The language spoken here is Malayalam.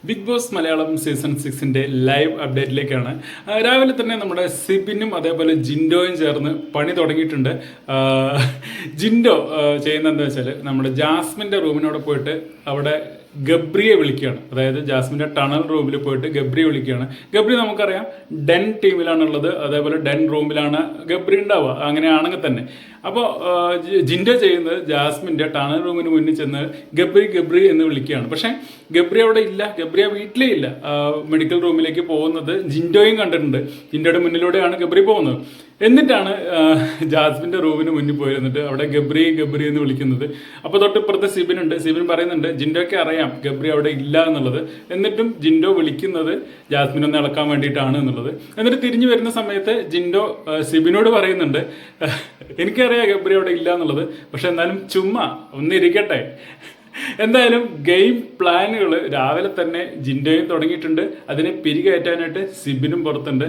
ബിഗ് ബോസ് മലയാളം സീസൺ 6ന്റെ ലൈവ് അപ്ഡേറ്റിലേക്കാണ്. രാവിലെ തന്നെ നമ്മുടെ സിബിനും അതേപോലെ ജിൻഡോയും ചേർന്ന് പണി തുടങ്ങിയിട്ടുണ്ട്. ജിൻഡോ ചെയ്യുന്നത് എന്താ വെച്ചാൽ നമ്മുടെ ജാസ്മിൻ്റെ റൂമിനോട് പോയിട്ട് അവിടെ ഗബ്രിയെ വിളിക്കുകയാണ്. അതായത് ജാസ്മിൻ്റെ ടണൽ റൂമിൽ പോയിട്ട് ഗബ്രിയെ വിളിക്കുകയാണ്. ഗബ്രി നമുക്കറിയാം ഡെൻ ടീമിലാണുള്ളത്, അതേപോലെ ഡെൻ റൂമിലാണ് ഗബ്രി ഉണ്ടാവുക. അങ്ങനെയാണെങ്കിൽ തന്നെ അപ്പോൾ ജിൻഡോ ചെയ്യുന്നത് ജാസ്മിൻ്റെ ടണൽ റൂമിന് മുന്നിൽ ചെന്ന് ഗബ്രി ഗബ്രി എന്ന് വിളിക്കുകയാണ്. പക്ഷേ ഗബ്രി അവിടെ ഇല്ല, ഗബ്രി ആ വീട്ടിലേ ഇല്ല. മെഡിക്കൽ റൂമിലേക്ക് പോകുന്നത് ജിൻഡോയും കണ്ടിട്ടുണ്ട്. ജിൻഡോയുടെ മുന്നിലൂടെയാണ് ഗബ്രി പോകുന്നത്. എന്നിട്ടാണ് ജാസ്മിൻ്റെ റൂമിന് മുന്നിൽ പോയിരുന്നിട്ട് അവിടെ ഗബ്രി ഗബ്രി എന്ന് വിളിക്കുന്നത്. അപ്പോൾ തൊട്ടിപ്പുറത്ത് സിബിനുണ്ട്. സിബിൻ പറയുന്നുണ്ട് ജിൻഡോയ്ക്ക് അറിയാം ഗബ്രി അവിടെ ഇല്ല എന്നുള്ളത്. എന്നിട്ടും ജിൻഡോ വിളിക്കുന്നത് ജാസ്മിനൊന്ന് ഇളക്കാൻ വേണ്ടിയിട്ടാണ് എന്നുള്ളത്. എന്നിട്ട് തിരിഞ്ഞു വരുന്ന സമയത്ത് ജിൻഡോ സിബിനോട് പറയുന്നുണ്ട് എനിക്കറിയാം ഗബ്രി അവിടെ ഇല്ല എന്നുള്ളത്, പക്ഷെ എന്നാലും ചുമ്മാ ഒന്നിരിക്കട്ടെ. എന്തായാലും ഗെയിം പ്ലാനുകൾ രാവിലെ തന്നെ ജിൻഡോയും തുടങ്ങിയിട്ടുണ്ട്. അതിനെ പിരികയറ്റാനായിട്ട് സിബിനും പുറത്തുണ്ട്.